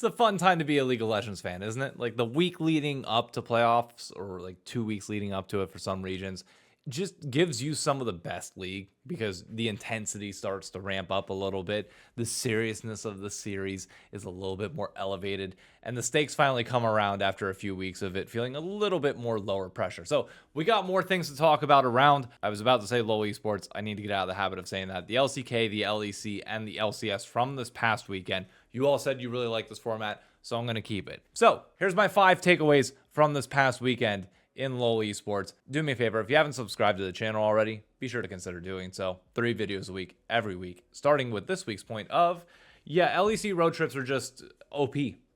a fun time to be a League of Legends fan, isn't it? Like the week leading up to playoffs, or like 2 weeks leading up to it for some regions, just gives you some of the best league because the intensity starts to ramp up a little bit. The seriousness of the series is a little bit more elevated, and the stakes finally come around after a few weeks of it feeling a little bit more lower pressure. So we got more things to talk about around. I was about to say LoL esports. I need to get out of the habit of saying that. The LCK, the LEC, and the LCS from this past weekend. You all said you really like this format, so I'm going to keep it. So here's my 5 takeaways from this past weekend in LoL esports. Do me a favor, if you haven't subscribed to the channel already, be sure to consider doing so. 3 videos a week, every week, starting with this week's point of, yeah, LEC road trips are just OP.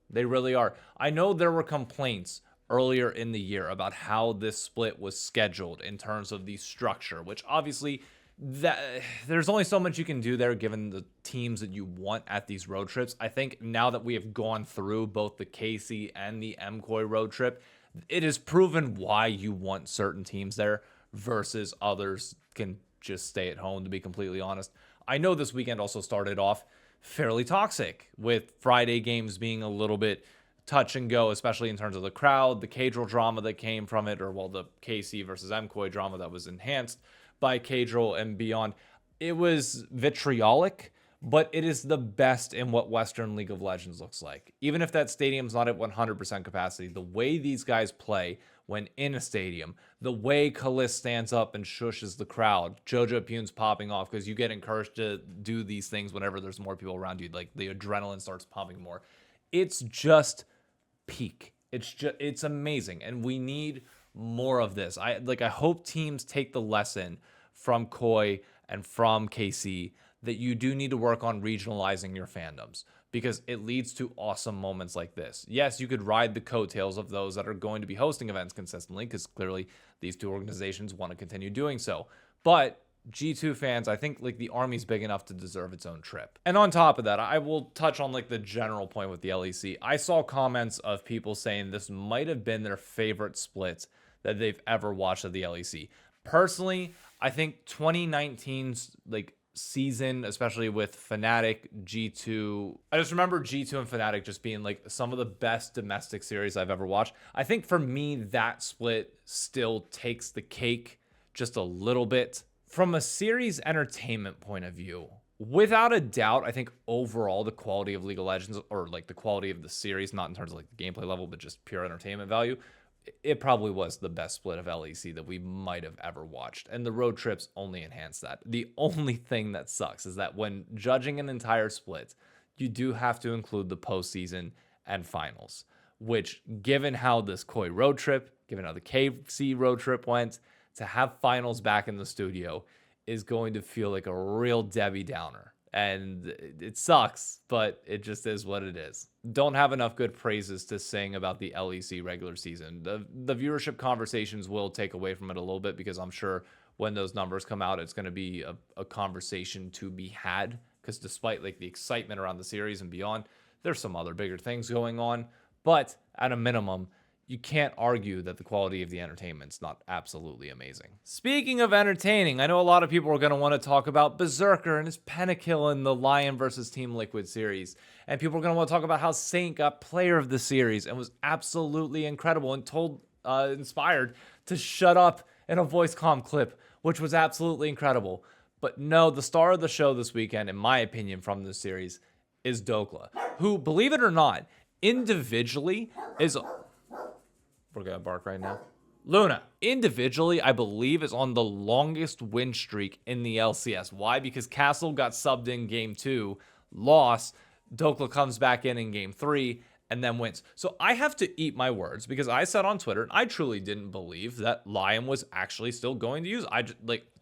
They really are. I know there were complaints earlier in the year about how this split was scheduled in terms of the structure, which obviously there's only so much you can do there given the teams that you want at these road trips. I think now that we have gone through both the KC and the MCOY road trip, it is proven why you want certain teams there versus others can just stay at home, to be completely honest. I know this weekend also started off fairly toxic, with Friday games being a little bit touch and go, especially in terms of the crowd, the Cadril drama that came from it, or well, the KC versus MCOY drama that was enhanced by Cadril and beyond. It was vitriolic, but it is the best in what Western League of Legends looks like. Even if that stadium's not at 100% capacity, the way these guys play when in a stadium, the way Kalis stands up and shushes the crowd, Jojo Pune's popping off because you get encouraged to do these things whenever there's more people around you, like the adrenaline starts pumping more. It's just peak. It's amazing, and we need more of this. I hope teams take the lesson from Koi and from KC that you do need to work on regionalizing your fandoms, because it leads to awesome moments like this. Yes, you could ride the coattails of those that are going to be hosting events consistently, because clearly these two organizations want to continue doing so. But G2 fans, I think like the Army's big enough to deserve its own trip. And on top of that, I will touch on like the general point with the LEC. I saw comments of people saying this might have been their favorite split that they've ever watched of the LEC. Personally, I think 2019's like season, especially with Fnatic, G2. I just remember G2 and Fnatic just being like some of the best domestic series I've ever watched. I think for me, that split still takes the cake just a little bit. From a series entertainment point of view, without a doubt, I think overall the quality of League of Legends, or like the quality of the series, not in terms of like the gameplay level, but just pure entertainment value, it probably was the best split of LEC that we might have ever watched. And the road trips only enhance that. The only thing that sucks is that when judging an entire split, you do have to include the postseason and finals, which, given how this Koi road trip, given how the KC road trip went, to have finals back in the studio is going to feel like a real Debbie Downer. And it sucks, but it just is what it is. Don't have enough good praises to sing about the LEC regular season. The viewership conversations will take away from it a little bit, because I'm sure when those numbers come out, it's going to be a conversation to be had. Because despite like the excitement around the series and beyond, there's some other bigger things going on. But at a minimum, you can't argue that the quality of the entertainment's not absolutely amazing. Speaking of entertaining, I know a lot of people are going to want to talk about Berserker and his pentakill in the Lion versus Team Liquid series. And people are going to want to talk about how Saint got player of the series and was absolutely incredible and inspired to shut up in a voice comm clip, which was absolutely incredible. But no, the star of the show this weekend, in my opinion, from this series is Dhokla, who, believe it or not, individually is... We're gonna bark right now. Luna, individually, I believe, is on the longest win streak in the LCS. Why? Because Castle got subbed in game 2, lost, Dhokla comes back in game 3, and then wins. So I have to eat my words, because I said on Twitter, and I truly didn't believe that Lion was actually still going to use.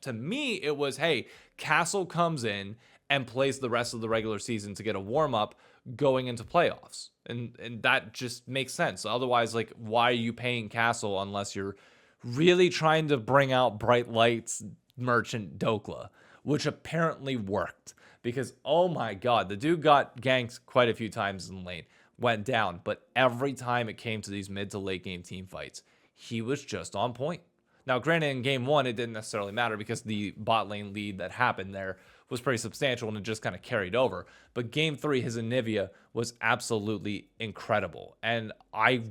To me, it was, hey, Castle comes in and plays the rest of the regular season to get a warm-up going into playoffs. And that just makes sense. Otherwise, like, why are you paying Castle unless you're really trying to bring out Bright Lights Merchant Dhokla, which apparently worked. Because, oh my god, the dude got ganked quite a few times in lane, went down, but every time it came to these mid to late game team fights, he was just on point. Now, granted, in game 1, it didn't necessarily matter because the bot lane lead that happened there was pretty substantial and it just kind of carried over. But game 3, his Anivia was absolutely incredible. And I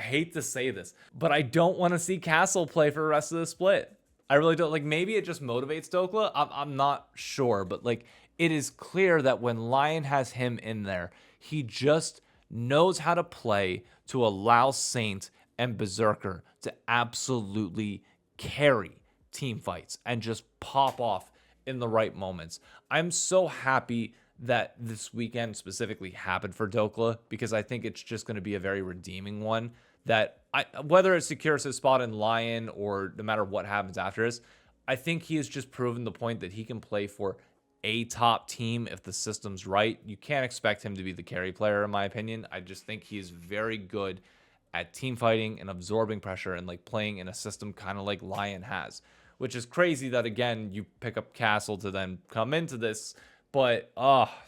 hate to say this, but I don't want to see Castle play for the rest of the split. I really don't. Like, maybe it just motivates Dhokla. I'm not sure, but like, it is clear that when Lion has him in there, he just knows how to play to allow Saint and Berserker to absolutely carry team fights and just pop off in the right moments. I'm so happy that this weekend specifically happened for Dhokla, because I think it's just going to be a very redeeming one. That whether it secures his spot in Lion or no matter what happens after this, I think he has just proven the point that he can play for a top team if the system's right. You can't expect him to be the carry player, in my opinion. I just think he is very good at team fighting and absorbing pressure and like playing in a system kind of like Lion has, which is crazy that, again, you pick up Castle to then come into this. But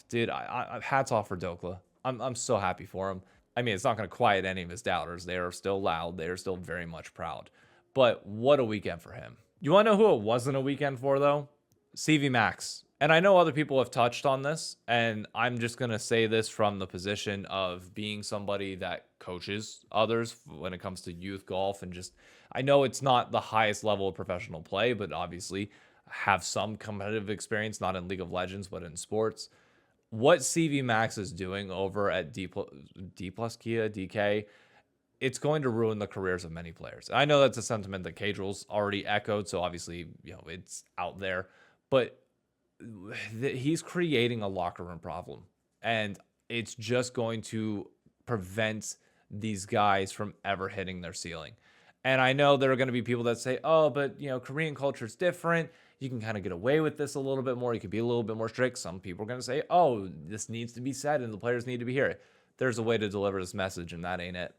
dude, I hats off for Dhokla. I'm so happy for him. I mean, it's not going to quiet any of his doubters. They are still loud. They are still very much proud. But what a weekend for him. You want to know who it wasn't a weekend for, though? Cvmax. And I know other people have touched on this, and I'm just going to say this from the position of being somebody that coaches others when it comes to youth golf. And just, I know it's not the highest level of professional play, but obviously have some competitive experience, not in League of Legends, but in sports. What Cvmax is doing over at D plus Kia, DK, it's going to ruin the careers of many players. I know that's a sentiment that Cadrill's already echoed, so obviously, it's out there. But he's creating a locker room problem, and it's just going to prevent these guys from ever hitting their ceiling. And I know there are going to be people that say, oh, but Korean culture is different. You can kind of get away with this a little bit more. You can be a little bit more strict. Some people are going to say, oh, this needs to be said and the players need to be here. There's a way to deliver this message, and that ain't it.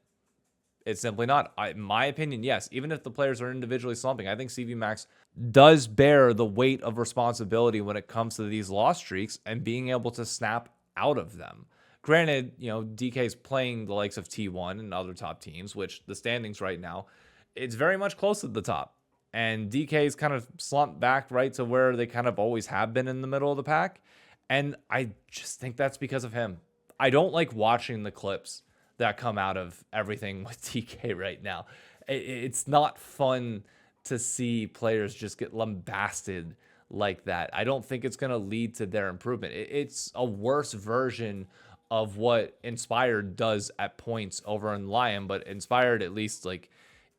It's simply not. In my opinion, yes, even if the players are individually slumping, I think Cvmax does bear the weight of responsibility when it comes to these loss streaks and being able to snap out of them. Granted, DK's playing the likes of T1 and other top teams, which the standings right now, it's very much close at the top. And DK's kind of slumped back right to where they kind of always have been in the middle of the pack. And I just think that's because of him. I don't like watching the clips that come out of everything with DK right now. It's not fun to see players just get lambasted like that. I don't think it's going to lead to their improvement. It's a worse version of what Inspired does at points over in Lion, but Inspired at least, like,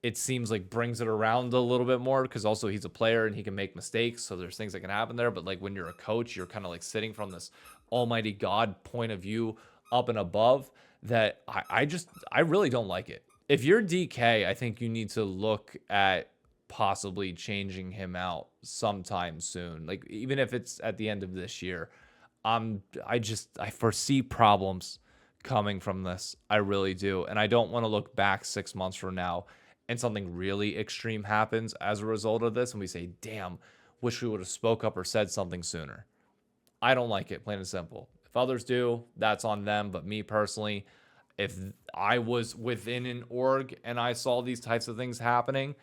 it seems like brings it around a little bit more, because also he's a player and he can make mistakes, so there's things that can happen there. But like when you're a coach, you're kind of like sitting from this almighty God point of view up and above, that I really don't like it. If you're DK, I think you need to look at possibly changing him out sometime soon. Like, even if it's at the end of this year. I foresee problems coming from this. I really do. And I don't want to look back 6 months from now and something really extreme happens as a result of this, and we say, damn, wish we would have spoke up or said something sooner. I don't like it, plain and simple. If others do, that's on them. But me personally, if I was within an org and I saw these types of things happening,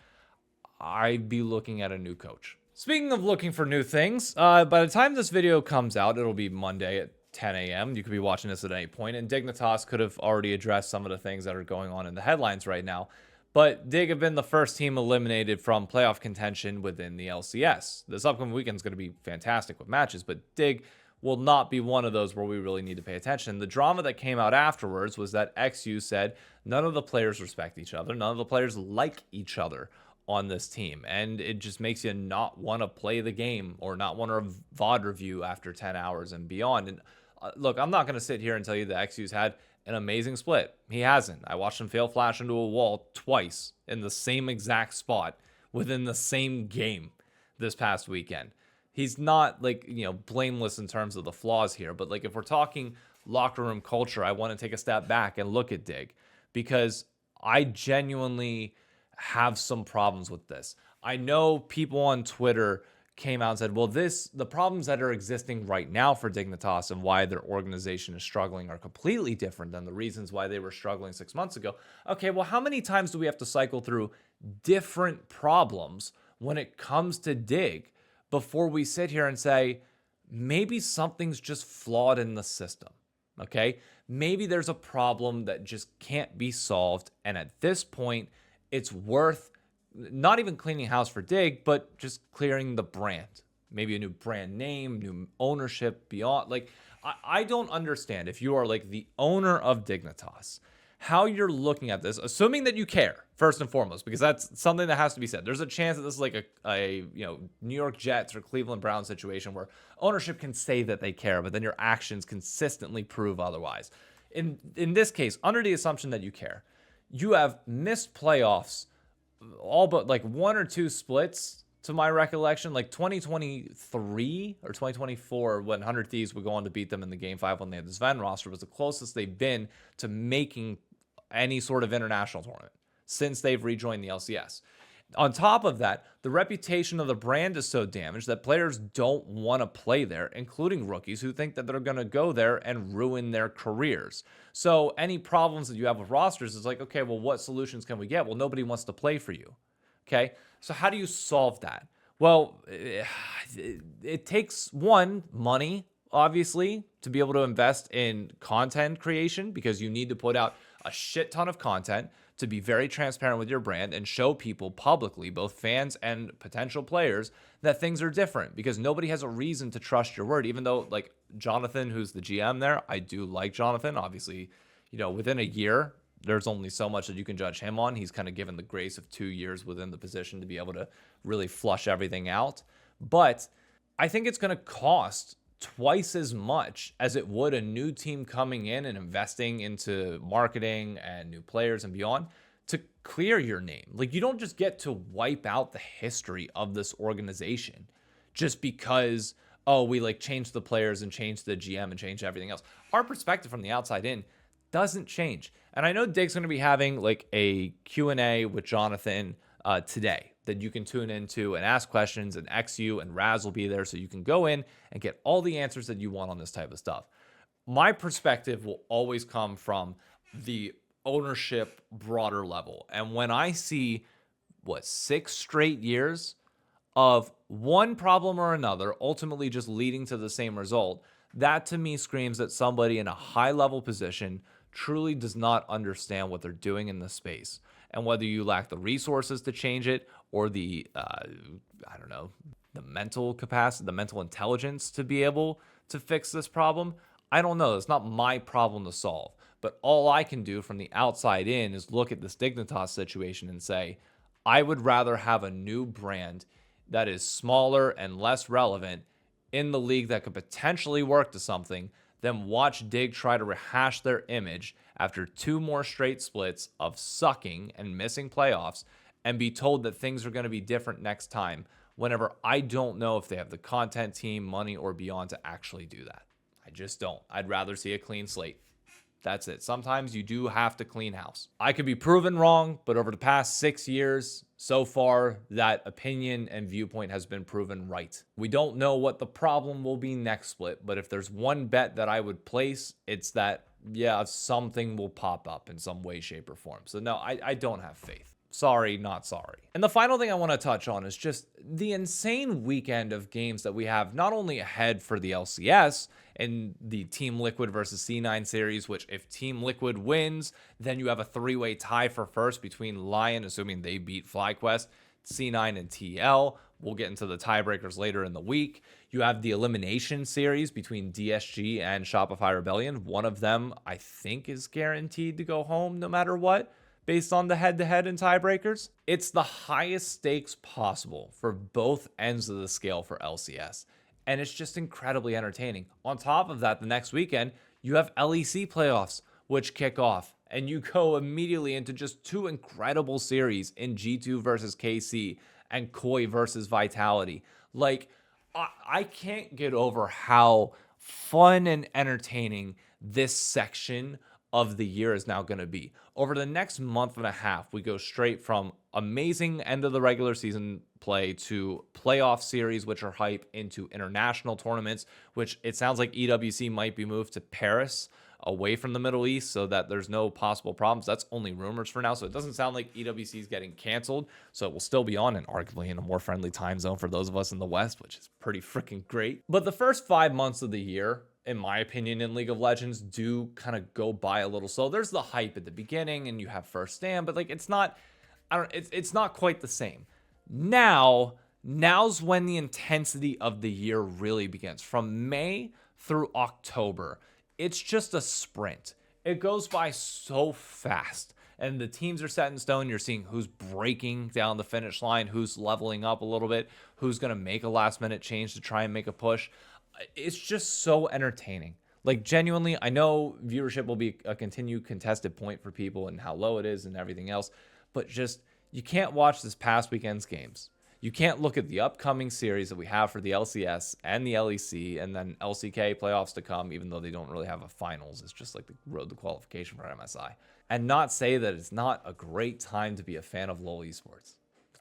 I'd be looking at a new coach. Speaking of looking for new things, by the time this video comes out, it'll be Monday at 10 a.m. You could be watching this at any point, and Dignitas could have already addressed some of the things that are going on in the headlines right now. But Dig have been the first team eliminated from playoff contention within the LCS. This upcoming weekend is going to be fantastic with matches, but Dig will not be one of those where we really need to pay attention. The drama that came out afterwards was that XU said none of the players respect each other. None of the players like each other on this team. And it just makes you not want to play the game or not want to VOD review after 10 hours and beyond. And look, I'm not going to sit here and tell you that XU's had an amazing split. He hasn't. I watched him fail flash into a wall twice in the same exact spot within the same game this past weekend. He's not blameless in terms of the flaws here, but if we're talking locker room culture, I want to take a step back and look at Dig, because I genuinely have some problems with this. I know people on Twitter came out and said, well, the problems that are existing right now for Dignitas and why their organization is struggling are completely different than the reasons why they were struggling 6 months ago. Okay, well, how many times do we have to cycle through different problems when it comes to Dig before we sit here and say, maybe something's just flawed in the system. Okay. Maybe there's a problem that just can't be solved. And at this point, it's worth not even cleaning house for Dig, but just clearing the brand. Maybe a new brand name, new ownership beyond. Like, I don't understand if you are like the owner of Dignitas, how you're looking at this, assuming that you care first and foremost, because that's something that has to be said. There's a chance that this is like a New York Jets or Cleveland Browns situation where ownership can say that they care, but then your actions consistently prove otherwise. In this case, under the assumption that you care, you have missed playoffs all but like one or two splits to my recollection, like 2023 or 2024, when 100 Thieves would go on to beat them in the Game 5 when they had the Sven roster, was the closest they've been to making any sort of international tournament since they've rejoined the LCS. On top of that, the reputation of the brand is so damaged that players don't want to play there, including rookies who think that they're going to go there and ruin their careers. So any problems that you have with rosters is like, okay, well, what solutions can we get? Well, nobody wants to play for you. Okay, so how do you solve that? Well, it takes money, obviously, to be able to invest in content creation, because you need to put out a shit ton of content to be very transparent with your brand and show people publicly, both fans and potential players, that things are different, because nobody has a reason to trust your word. Even though, like, Jonathan, who's the GM there, I do like Jonathan. Obviously, within a year, there's only so much that you can judge him on. He's kind of given the grace of 2 years within the position to be able to really flush everything out. But I think it's going to cost twice as much as it would a new team coming in and investing into marketing and new players and beyond to clear your name. Like, you don't just get to wipe out the history of this organization just because, we like changed the players and changed the GM and changed everything else. Our perspective from the outside in doesn't change. And I know Dig's going to be having like a Q&A with Jonathan today that you can tune into and ask questions, and XU and Raz will be there so you can go in and get all the answers that you want on this type of stuff. My perspective will always come from the ownership broader level. And when I see 6 straight years of one problem or another ultimately just leading to the same result, that to me screams that somebody in a high level position truly does not understand what they're doing in the space. And whether you lack the resources to change it or the, the mental capacity, the mental intelligence to be able to fix this problem, I don't know. It's not my problem to solve. But all I can do from the outside in is look at this Dignitas situation and say, I would rather have a new brand that is smaller and less relevant in the league that could potentially work to something than watch Dig try to rehash their image after 2 more straight splits of sucking and missing playoffs and be told that things are going to be different next time, whenever I don't know if they have the content team, money, or beyond to actually do that. I just don't. I'd rather see a clean slate. That's it. Sometimes you do have to clean house. I could be proven wrong, but over the past 6 years, so far, that opinion and viewpoint has been proven right. We don't know what the problem will be next split, but if there's one bet that I would place, it's that, something will pop up in some way, shape, or form. So no, I don't have faith. Sorry, not sorry. And the final thing I want to touch on is just the insane weekend of games that we have, not only ahead for the LCS and the Team Liquid versus C9 series, which if Team Liquid wins, then you have a 3-way tie for first between Lion, assuming they beat FlyQuest, C9, and TL. We'll get into the tiebreakers later in the week. You have the elimination series between DSG and Shopify Rebellion. One of them, I think, is guaranteed to go home no matter what, based on the head-to-head and tiebreakers. It's the highest stakes possible for both ends of the scale for LCS, and it's just incredibly entertaining. On top of that, the next weekend, you have LEC playoffs, which kick off, and you go immediately into just 2 incredible series in G2 versus KC and Koi versus Vitality. Like, I can't get over how fun and entertaining this section of the year is now going to be. Over the next month and a half, we go straight from amazing end of the regular season play to playoff series, which are hype, into international tournaments, which it sounds like EWC might be moved to Paris away from the Middle East so that there's no possible problems. That's only rumors for now. So it doesn't sound like EWC is getting canceled. So it will still be on and arguably in a more friendly time zone for those of us in the West, which is pretty freaking great. But the first 5 months of the year, in my opinion, in League of Legends do kind of go by a little slow. There's the hype at the beginning and you have first stand, but like it's not quite the same. Now's when the intensity of the year really begins. From May through October, it's just a sprint. It goes by so fast. And the teams are set in stone. You're seeing who's breaking down the finish line, who's leveling up a little bit, who's going to make a last minute change to try and make a push. It's just so entertaining. Like, genuinely, I know viewership will be a continued contested point for people and how low it is and everything else, but just, you can't watch this past weekend's games. You can't look at the upcoming series that we have for the LCS and the LEC and then LCK playoffs to come, even though they don't really have a finals. It's just like the road to qualification for MSI. And not say that it's not a great time to be a fan of LoL esports.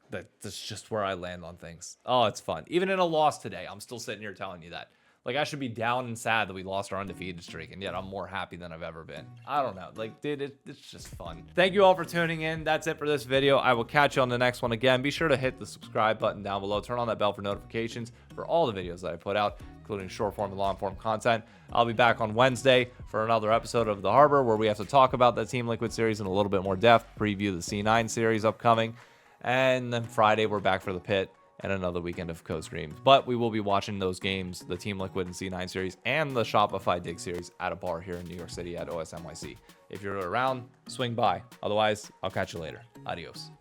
That's just where I land on things. Oh, it's fun. Even in a loss today, I'm still sitting here telling you that. Like, I should be down and sad that we lost our undefeated streak, and yet I'm more happy than I've ever been. I don't know. Like, dude, it's just fun. Thank you all for tuning in. That's it for this video. I will catch you on the next one. Again, be sure to hit the subscribe button down below. Turn on that bell for notifications for all the videos that I put out, including short form and long form content. I'll be back on Wednesday for another episode of The Harbor, where we have to talk about that Team Liquid series in a little bit more depth, preview the C9 series upcoming, and then Friday we're back for the Pit and another weekend of co-streams. But we will be watching those games, the Team Liquid and C9 series and the Shopify Dig series at a bar here in New York City at OSNYC. If you're around, swing by. Otherwise, I'll catch you later. Adios.